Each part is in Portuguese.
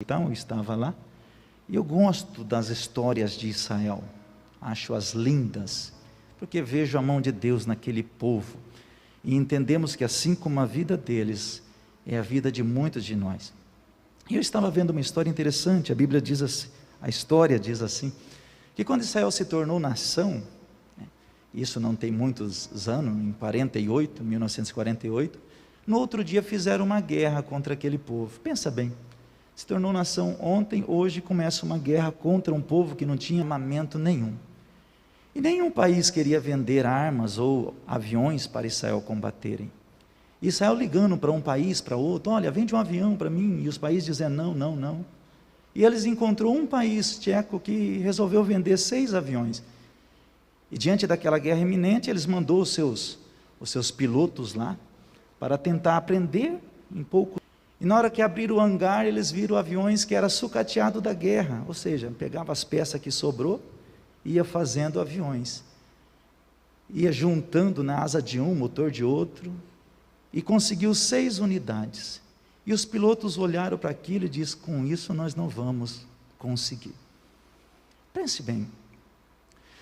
Então, eu estava lá, e eu gosto das histórias de Israel, acho-as lindas, porque vejo a mão de Deus naquele povo, e entendemos que assim como a vida deles, é a vida de muitos de nós. E eu estava vendo uma história interessante, a Bíblia diz assim, a história diz assim, que quando Israel se tornou nação, isso não tem muitos anos, em 1948, no outro dia fizeram uma guerra contra aquele povo. Pensa bem, se tornou nação ontem, hoje começa uma guerra contra um povo que não tinha armamento nenhum. E nenhum país queria vender armas ou aviões para Israel combaterem. Israel ligando para um país, para outro, olha, vende um avião para mim, e os países dizendo não, não, não. E eles encontrou um país tcheco que resolveu vender 6 aviões. E diante daquela guerra iminente, eles mandou os seus pilotos lá, para tentar aprender um pouco. E na hora que abriram o hangar, eles viram aviões que era sucateado da guerra, ou seja, pegava as peças que sobrou, ia fazendo aviões. Ia juntando na asa de um, motor de outro, e conseguiu 6 unidades. E os pilotos olharam para aquilo e disseram, com isso nós não vamos conseguir. Pense bem,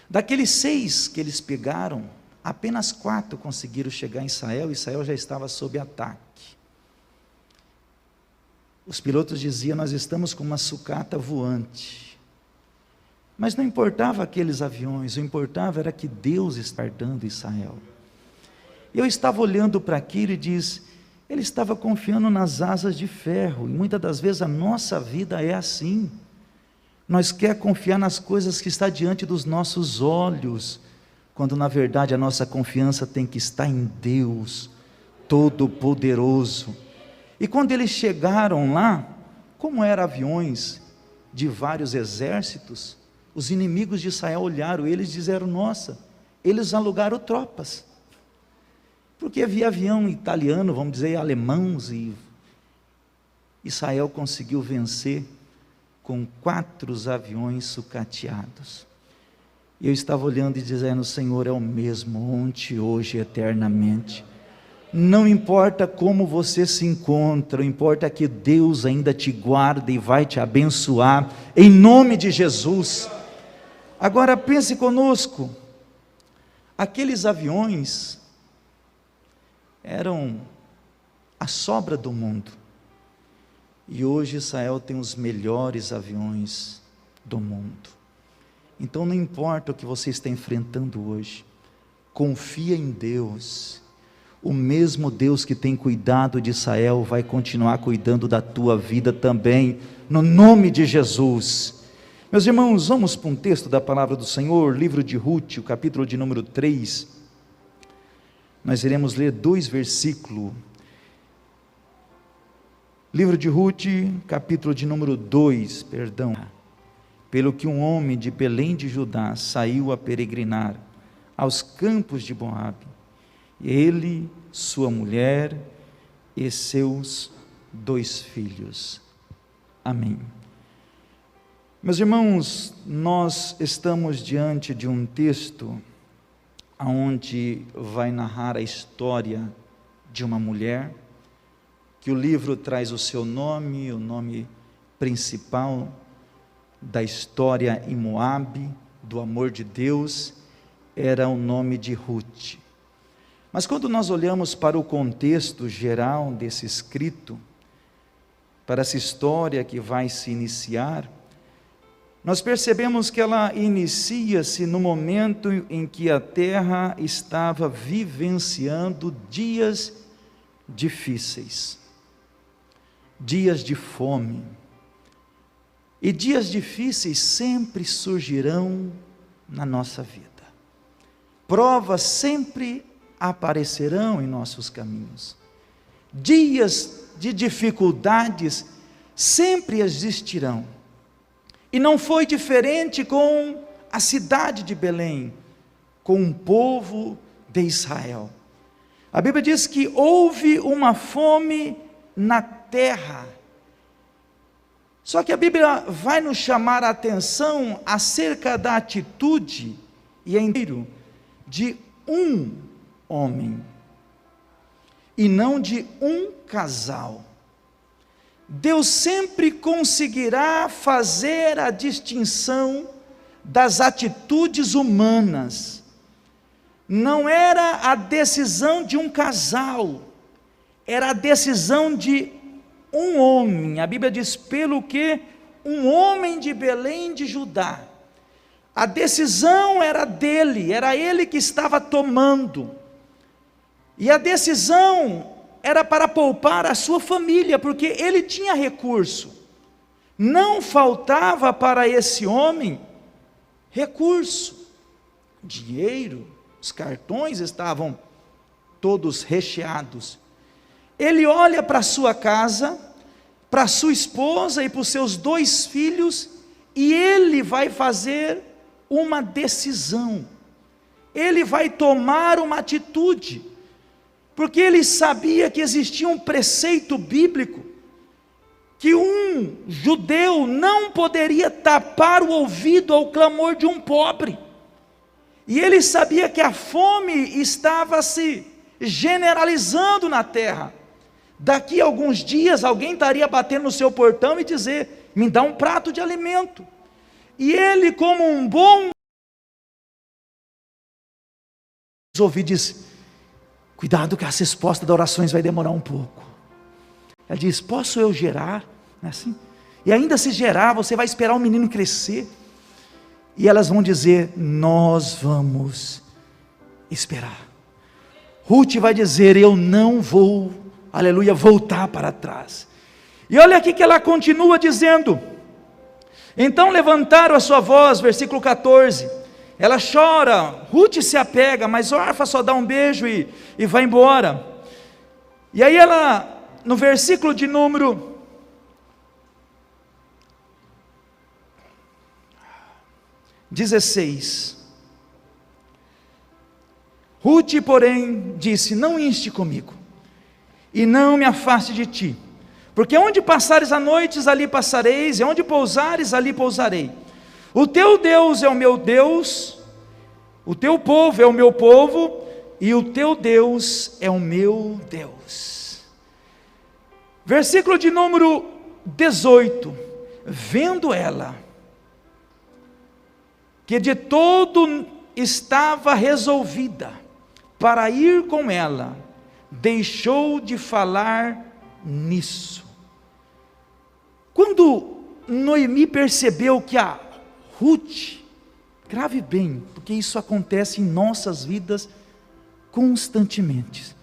daqueles 6 que eles pegaram, apenas 4 conseguiram chegar em Israel, e Israel já estava sob ataque. Os pilotos diziam, nós estamos com uma sucata voante. Mas não importava aqueles aviões, o importava era que Deus estava guardando Israel. Eu estava olhando para aquilo e disse, ele estava confiando nas asas de ferro, e muitas das vezes a nossa vida é assim. Nós queremos confiar nas coisas que estão diante dos nossos olhos, quando na verdade a nossa confiança tem que estar em Deus, Todo-Poderoso. E quando eles chegaram lá, como eram aviões de vários exércitos, os inimigos de Israel olharam eles e disseram, nossa, eles alugaram tropas. Porque havia avião italiano, vamos dizer, alemãos, e Israel conseguiu vencer com 4 aviões sucateados. E eu estava olhando e dizendo, Senhor é o mesmo, ontem, hoje, eternamente. Não importa como você se encontra, importa que Deus ainda te guarda e vai te abençoar, em nome de Jesus. Agora pense conosco, aqueles aviões eram a sobra do mundo, e hoje Israel tem os melhores aviões do mundo. Então não importa o que você está enfrentando hoje, confia em Deus. O mesmo Deus que tem cuidado de Israel vai continuar cuidando da tua vida também, no nome de Jesus. Meus irmãos, vamos para um texto da palavra do Senhor, livro de Rute, o capítulo de número 3. Nós iremos ler 2 versículos. Livro de Rute, capítulo de número 2, perdão. Pelo que um homem de Belém de Judá saiu a peregrinar aos campos de Moabe, ele, sua mulher e seus 2 filhos. Amém. Meus irmãos, nós estamos diante de um texto onde vai narrar a história de uma mulher, que o livro traz o seu nome, o nome principal da história em Moabe, do amor de Deus, era o nome de Rute. Mas quando nós olhamos para o contexto geral desse escrito, para essa história que vai se iniciar, nós percebemos que ela inicia-se no momento em que a terra estava vivenciando dias difíceis, dias de fome. E dias difíceis sempre surgirão na nossa vida. Provas sempre aparecerão em nossos caminhos. Dias de dificuldades sempre existirão. E não foi diferente com a cidade de Belém, com o povo de Israel. A Bíblia diz que houve uma fome na terra. Só que a Bíblia vai nos chamar a atenção acerca da atitude e inteiro de um homem, e não de um casal. Deus sempre conseguirá fazer a distinção das atitudes humanas. Não era a decisão de um casal, era a decisão de um homem. A Bíblia diz, pelo que um homem de Belém de Judá. A decisão era dele, era ele que estava tomando. E a decisão era para poupar a sua família, porque ele tinha recurso. Não faltava para esse homem recurso, dinheiro, os cartões estavam todos recheados. Ele olha para a sua casa, para a sua esposa e para os seus 2 filhos, e ele vai fazer uma decisão, ele vai tomar uma atitude, porque ele sabia que existia um preceito bíblico, que um judeu não poderia tapar o ouvido ao clamor de um pobre, e ele sabia que a fome estava se generalizando na terra. Daqui a alguns dias alguém estaria batendo no seu portão e dizer, me dá um prato de alimento. E ele, como um bom ouvi, diz, cuidado que a resposta das orações vai demorar um pouco. Ela diz, posso eu gerar? Não é assim? E ainda se gerar, você vai esperar o menino crescer. E elas vão dizer, nós vamos esperar. Ruth vai dizer, eu não vou, aleluia, voltar para trás. E olha aqui que ela continua dizendo, então levantaram a sua voz, versículo 14, ela chora, Ruth se apega, mas Orfa só dá um beijo e vai embora. E aí ela, no versículo de número 16, Ruth, porém, disse, não inste comigo, e não me afaste de ti, porque onde passares a noite, ali passareis, e onde pousares, ali pousarei. O teu Deus é o meu Deus, o teu povo é o meu povo, e o teu Deus é o meu Deus. Versículo de número 18, vendo ela, que de todo estava resolvida para ir com ela, deixou de falar nisso. Quando Noemi percebeu que a Ruth, grave bem, porque isso acontece em nossas vidas constantemente,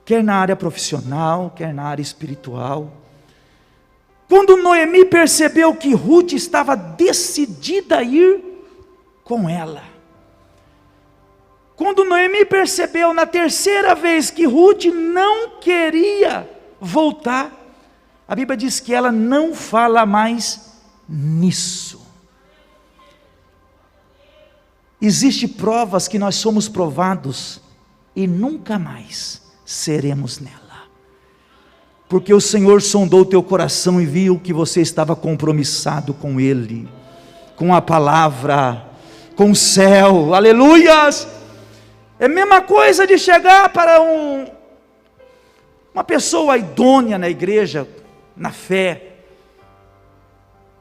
quer na área profissional, quer na área espiritual. Quando Noemi percebeu que Ruth estava decidida a ir com ela, quando Noemi percebeu na terceira vez que Ruth não queria voltar, a Bíblia diz que ela não fala mais nisso. Existem provas que nós somos provados e nunca mais seremos nela, porque o Senhor sondou o teu coração e viu que você estava compromissado com Ele, com a palavra, com o céu, aleluias. É a mesma coisa de chegar para uma pessoa idônea na igreja, na fé,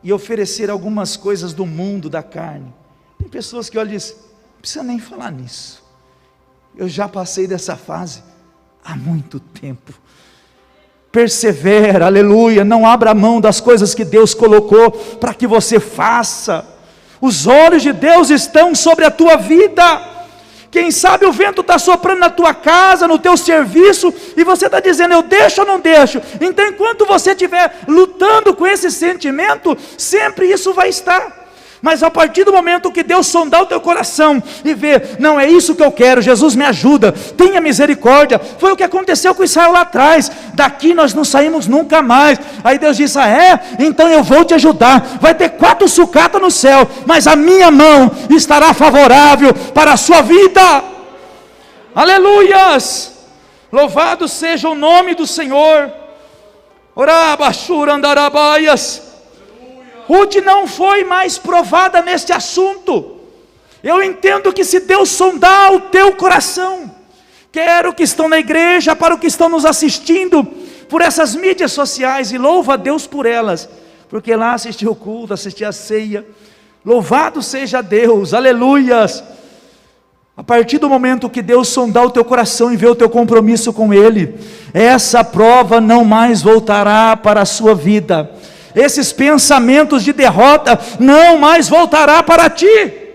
e oferecer algumas coisas do mundo, da carne. Tem pessoas que olham e dizem, não precisa nem falar nisso, eu já passei dessa fase há muito tempo. Persevera, aleluia, não abra mão das coisas que Deus colocou para que você faça. Os olhos de Deus estão sobre a tua vida. Quem sabe o vento está soprando na tua casa, no teu serviço, e você está dizendo, eu deixo ou não deixo? Então enquanto você estiver lutando com esse sentimento, sempre isso vai estar. Mas a partir do momento que Deus sondar o teu coração e ver, não é isso que eu quero, Jesus me ajuda, tenha misericórdia, foi o que aconteceu com Israel lá atrás, daqui nós não saímos nunca mais. Aí Deus disse, então eu vou te ajudar, vai ter 4 sucatas no céu, mas a minha mão estará favorável para a sua vida. Aleluias, louvado seja o nome do Senhor. Orabachurandarabayas. Ruth não foi mais provada neste assunto. Eu entendo que se Deus sondar o teu coração, quero que estão na igreja, para o que estão nos assistindo, por essas mídias sociais, e louva a Deus por elas, porque lá assistir o culto, assistir a ceia. Louvado seja Deus, aleluias. A partir do momento que Deus sondar o teu coração e ver o teu compromisso com Ele, essa prova não mais voltará para a sua vida. Esses pensamentos de derrota não mais voltará para ti.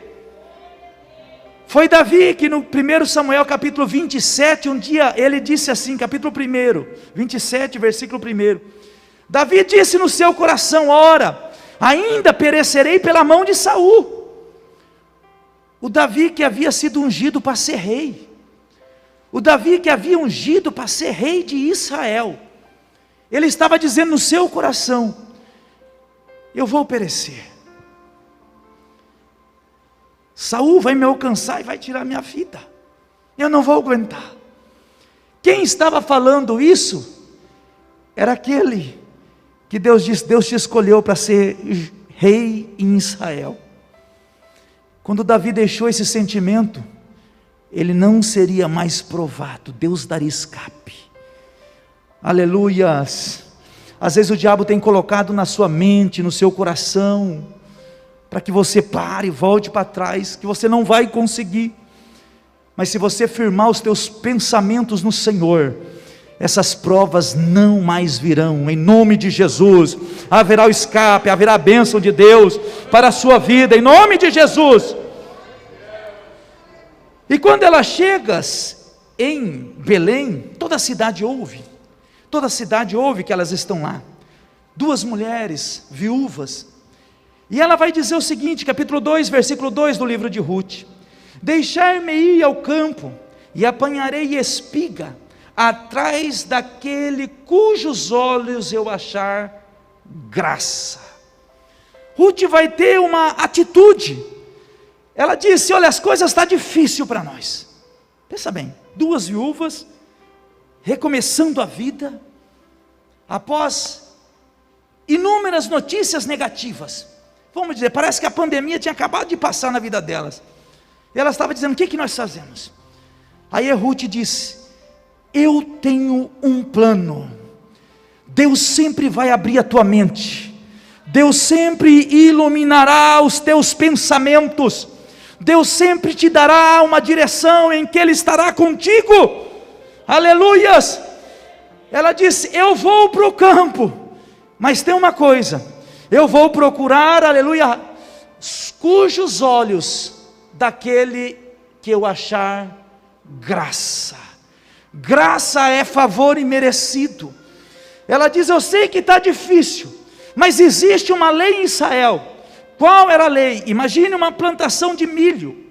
Foi Davi que no 1 Samuel capítulo 27, um dia ele disse assim, capítulo 1, 27, versículo 1. Davi disse no seu coração: ora, ainda perecerei pela mão de Saul. O Davi que havia sido ungido para ser rei. O Davi que havia ungido para ser rei de Israel. Ele estava dizendo no seu coração: eu vou perecer. Saul vai me alcançar e vai tirar minha vida. Eu não vou aguentar. Quem estava falando isso era aquele que Deus disse: Deus te escolheu para ser rei em Israel. Quando Davi deixou esse sentimento, ele não seria mais provado, Deus daria escape. Aleluias. Às vezes o diabo tem colocado na sua mente, no seu coração, para que você pare, volte para trás, que você não vai conseguir. Mas se você firmar os teus pensamentos no Senhor, essas provas não mais virão, em nome de Jesus. Haverá o escape, haverá a bênção de Deus para a sua vida, em nome de Jesus. E quando ela chega em Belém, toda a cidade ouve que elas estão lá, 2 mulheres viúvas, e ela vai dizer o seguinte, capítulo 2, versículo 2 do livro de Ruth: deixar-me ir ao campo, e apanharei espiga, atrás daquele cujos olhos eu achar graça. Ruth vai ter uma atitude. Ela disse: olha, as coisas estão difíceis para nós. Pensa bem, 2 viúvas, recomeçando a vida, após inúmeras notícias negativas. Vamos dizer, parece que a pandemia tinha acabado de passar na vida delas. E ela estava dizendo: o que nós fazemos? Aí Ruth disse: eu tenho um plano. Deus sempre vai abrir a tua mente, Deus sempre iluminará os teus pensamentos, Deus sempre te dará uma direção em que Ele estará contigo. Aleluias. Ela disse: eu vou para o campo, mas tem uma coisa, eu vou procurar, aleluia, cujos olhos daquele que eu achar graça. Graça é favor imerecido. Ela diz: eu sei que está difícil, mas existe uma lei em Israel. Qual era a lei? Imagine uma plantação de milho.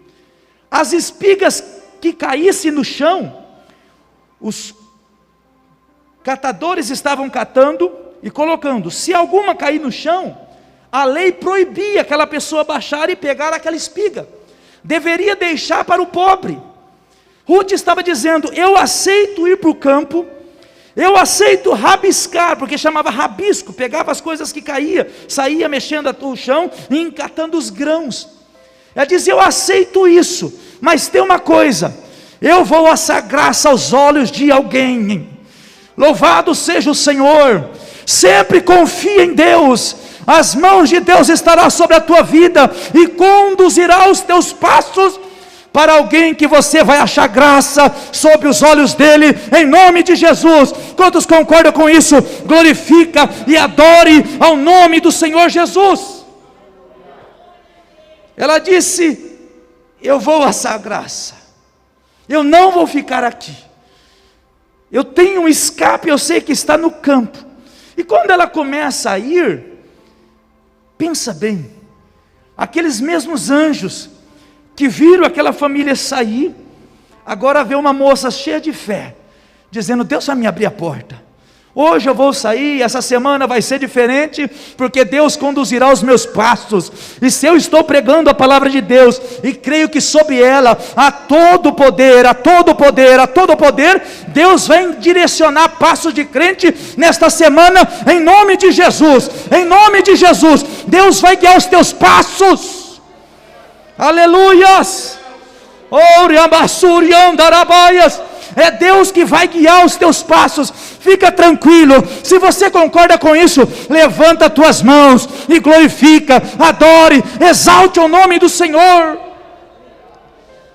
As espigas que caíssem no chão, os catadores estavam catando e colocando. Se alguma cair no chão, a lei proibia aquela pessoa baixar e pegar aquela espiga. Deveria deixar para o pobre. Ruth estava dizendo: eu aceito ir para o campo, eu aceito rabiscar, porque chamava rabisco, pegava as coisas que caíam, saía mexendo o chão e encatando os grãos. Ela dizia: eu aceito isso, mas tem uma coisa, eu vou assar graça aos olhos de alguém. Louvado seja o Senhor. Sempre confia em Deus, as mãos de Deus estarão sobre a tua vida e conduzirá os teus passos para alguém que você vai achar graça sob os olhos dele, em nome de Jesus. Quantos concordam com isso? Glorifica e adore ao nome do Senhor Jesus. Ela disse: eu vou achar graça, eu não vou ficar aqui, eu tenho um escape, eu sei que está no campo. E quando ela começa a ir, pensa bem, aqueles mesmos anjos que viram aquela família sair, agora vê uma moça cheia de fé, dizendo: Deus vai me abrir a porta, hoje eu vou sair, essa semana vai ser diferente, porque Deus conduzirá os meus passos, e se eu estou pregando a palavra de Deus, e creio que sob ela, há todo poder, há todo poder, há todo poder, Deus vai direcionar passos de crente, nesta semana, em nome de Jesus, em nome de Jesus, Deus vai guiar os teus passos. Aleluias. é Deus que vai guiar os teus passos. Fica tranquilo. Se você concorda com isso, levanta as tuas mãos e glorifica, adore, exalte o nome do Senhor.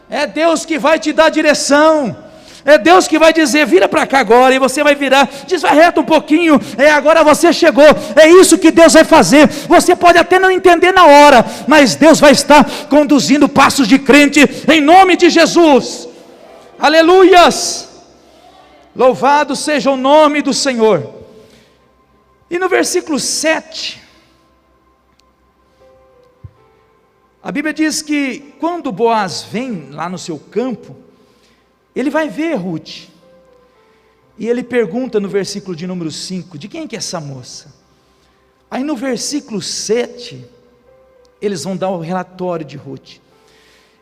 É Deus que vai te dar direção. É Deus que vai dizer, vira para cá agora, e você vai virar, diz, vai reto um pouquinho, agora você chegou, é isso que Deus vai fazer. Você pode até não entender na hora, mas Deus vai estar conduzindo passos de crente, em nome de Jesus. Aleluias, louvado seja o nome do Senhor. E no versículo 7, a Bíblia diz que quando Boaz vem lá no seu campo, ele vai ver Ruth, e ele pergunta no versículo de número 5, de quem que é essa moça? Aí no versículo 7, eles vão dar o relatório de Ruth.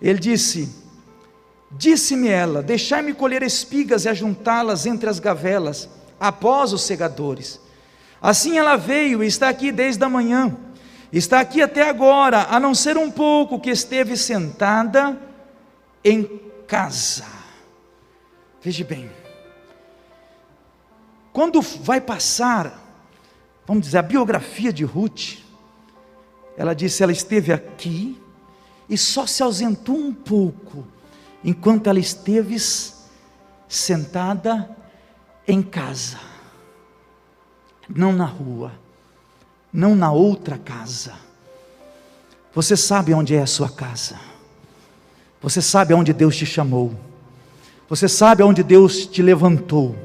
Ele disse-me ela, deixai-me colher espigas e ajuntá-las entre as gavelas, após os segadores. Assim ela veio e está aqui desde a manhã, está aqui até agora, a não ser um pouco que esteve sentada em casa. Veja bem, quando vai passar, vamos dizer, a biografia de Ruth, ela disse, ela esteve aqui, e só se ausentou um pouco, enquanto ela esteve sentada em casa, não na rua, não na outra casa. Você sabe onde é a sua casa, você sabe aonde Deus te chamou, você sabe aonde Deus te levantou,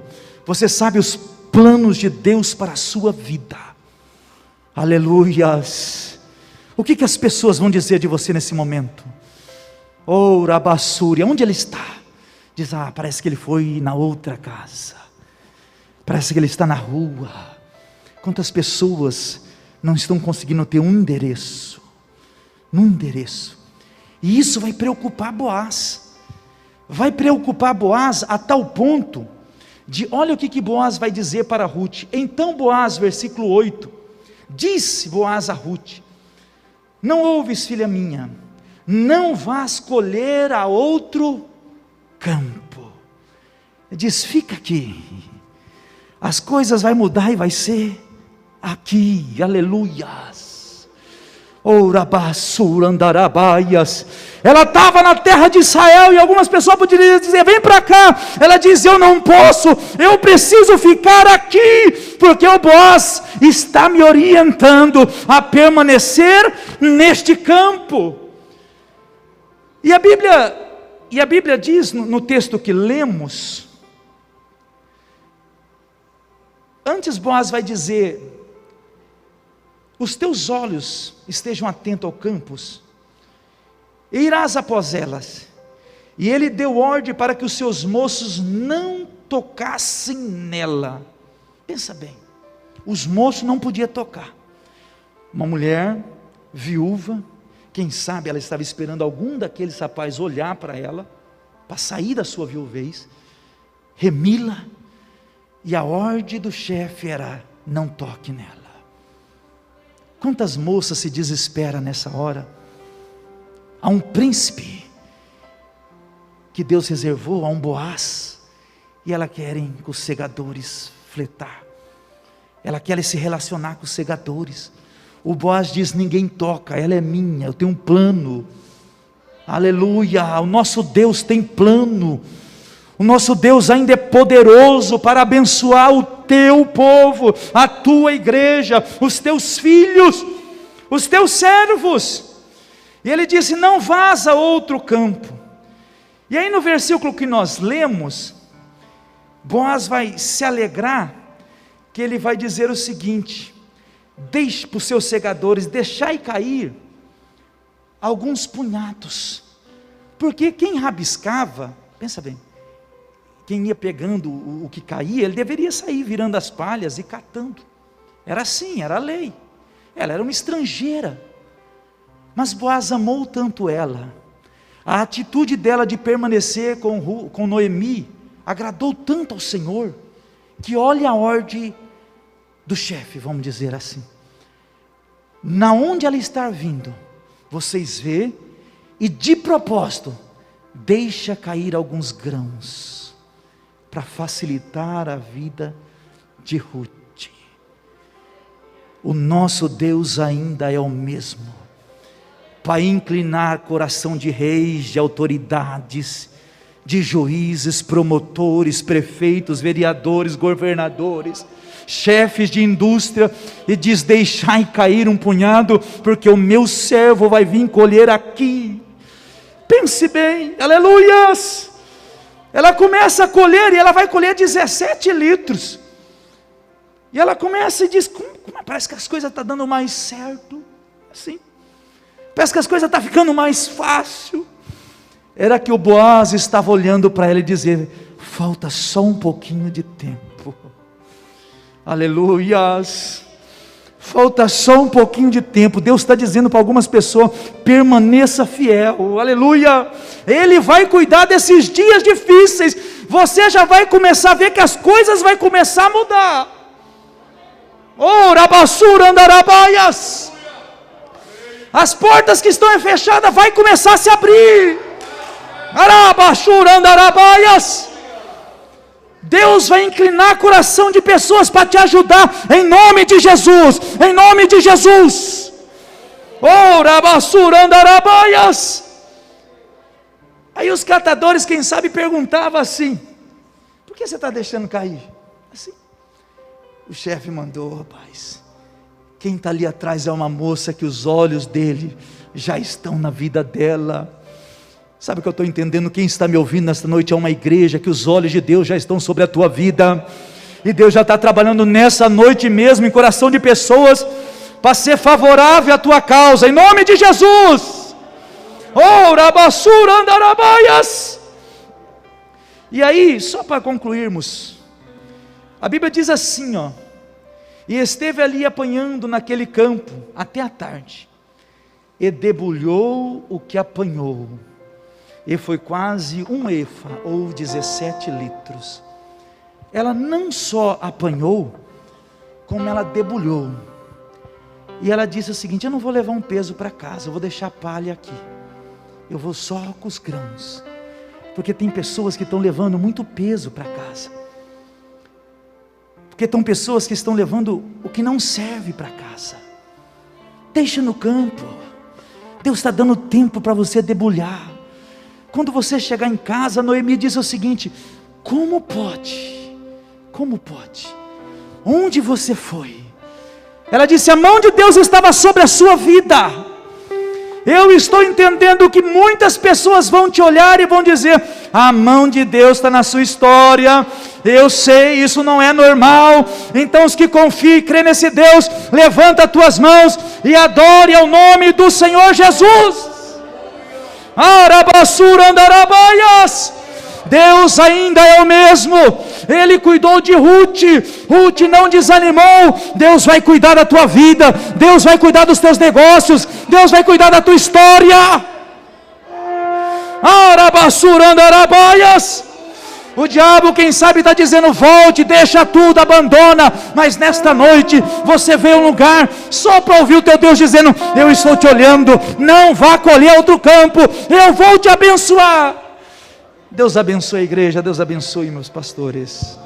você sabe os planos de Deus para a sua vida. Aleluias. O que as pessoas vão dizer de você nesse momento? Oh, Rabassúria, onde ele está? Diz, parece que ele foi na outra casa, parece que ele está na rua. Quantas pessoas não estão conseguindo ter um endereço, e isso vai preocupar Boaz, a tal ponto, de, olha o que Boaz vai dizer para Ruth. Então Boaz, versículo 8, disse Boaz a Ruth, não ouves, filha minha, não vás colher a outro campo. Ele diz, fica aqui, as coisas vão mudar e vai ser aqui, aleluias. Ela estava na terra de Israel, e algumas pessoas poderiam dizer, vem para cá. Ela diz, eu não posso, eu preciso ficar aqui, porque o Boaz está me orientando a permanecer neste campo. E a Bíblia diz no texto que lemos, antes Boaz vai dizer, os teus olhos estejam atentos ao campus, e irás após elas. E ele deu ordem para que os seus moços não tocassem nela. Pensa bem, os moços não podiam tocar. Uma mulher viúva, quem sabe ela estava esperando algum daqueles rapazes olhar para ela, para sair da sua viuvez, remi-la, e a ordem do chefe era, não toque nela. Quantas moças se desesperam nessa hora? Há um príncipe que Deus reservou, a um Boaz, e elas querem com os segadores fletar, elas querem se relacionar com os segadores. O Boaz diz, ninguém toca, ela é minha, eu tenho um plano. Aleluia, o nosso Deus tem plano. O nosso Deus ainda é poderoso para abençoar o teu povo, a tua igreja, os teus filhos, os teus servos. E ele disse, não vás a outro campo. E aí no versículo que nós lemos, Boaz vai se alegrar, que ele vai dizer o seguinte, deixe para os seus segadores, deixai cair alguns punhados, porque quem rabiscava, pensa bem, quem ia pegando o que caía, ele deveria sair virando as palhas e catando. Era assim, era a lei. Ela era uma estrangeira. Mas Boaz amou tanto ela. A atitude dela de permanecer com Noemi agradou tanto ao Senhor, que olha a ordem do chefe, vamos dizer assim. Na onde ela está vindo, vocês vê, e de propósito, deixa cair alguns grãos. para facilitar a vida de Ruth. O nosso Deus ainda é o mesmo, para inclinar coração de reis, de autoridades, de juízes, promotores, prefeitos, vereadores, governadores, chefes de indústria, e diz: deixai cair um punhado, porque o meu servo vai vir colher aqui. Pense bem, aleluias. Ela começa a colher, e ela vai colher 17 litros, e ela começa e diz: parece que as coisas estão dando mais certo, assim, parece que as coisas estão ficando mais fácil. Era que o Boaz estava olhando para ela e dizer: falta só um pouquinho de tempo, aleluias, falta só um pouquinho de tempo. Deus está dizendo para algumas pessoas: permaneça fiel, aleluia, Ele vai cuidar desses dias difíceis, você já vai começar a ver que as coisas vão começar a mudar. Oh, rabassura andarabaias, as portas que estão fechadas vai começar a se abrir. Arabassura andarabaias, Deus vai inclinar o coração de pessoas para te ajudar, em nome de Jesus, em nome de Jesus. Oh, rabassura andarabaias. Aí os catadores, quem sabe, perguntavam assim: por que você está deixando cair? Assim. O chefe mandou: rapaz, quem está ali atrás é uma moça que os olhos dele já estão na vida dela. Sabe o que eu estou entendendo? Quem está me ouvindo nesta noite é uma igreja que os olhos de Deus já estão sobre a tua vida, e Deus já está trabalhando nessa noite mesmo em coração de pessoas, para ser favorável à tua causa, em nome de Jesus. Oh, rabassura andarabaias. E aí, só para concluirmos, a Bíblia diz assim, ó: e esteve ali apanhando naquele campo até a tarde, e debulhou o que apanhou, e foi quase um efa, ou 17 litros. Ela não só apanhou, como ela debulhou. E ela disse o seguinte: eu não vou levar um peso para casa, eu vou deixar a palha aqui, eu vou só com os grãos. Porque tem pessoas que estão levando muito peso para casa, porque tem pessoas que estão levando o que não serve para casa. Deixa no campo, Deus está dando tempo para você debulhar. Quando você chegar em casa, Noemi diz o seguinte: como pode? Como pode? Onde você foi? Ela disse: a mão de Deus estava sobre a sua vida. Eu estou entendendo que muitas pessoas vão te olhar e vão dizer: a mão de Deus está na sua história. Eu sei, isso não é normal. Então os que confiam e creem nesse Deus, levanta as tuas mãos e adore ao nome do Senhor Jesus. Arabassura andarabaias. Deus ainda é o mesmo. Ele cuidou de Ruth. Ruth não desanimou. Deus vai cuidar da tua vida, Deus vai cuidar dos teus negócios, Deus vai cuidar da tua história. Arabassura andarabaias. O diabo, quem sabe, está dizendo: volte, deixa tudo, abandona. Mas nesta noite, você veio a um lugar só para ouvir o teu Deus dizendo: eu estou te olhando, não vá colher outro campo, eu vou te abençoar. Deus abençoe a igreja, Deus abençoe meus pastores.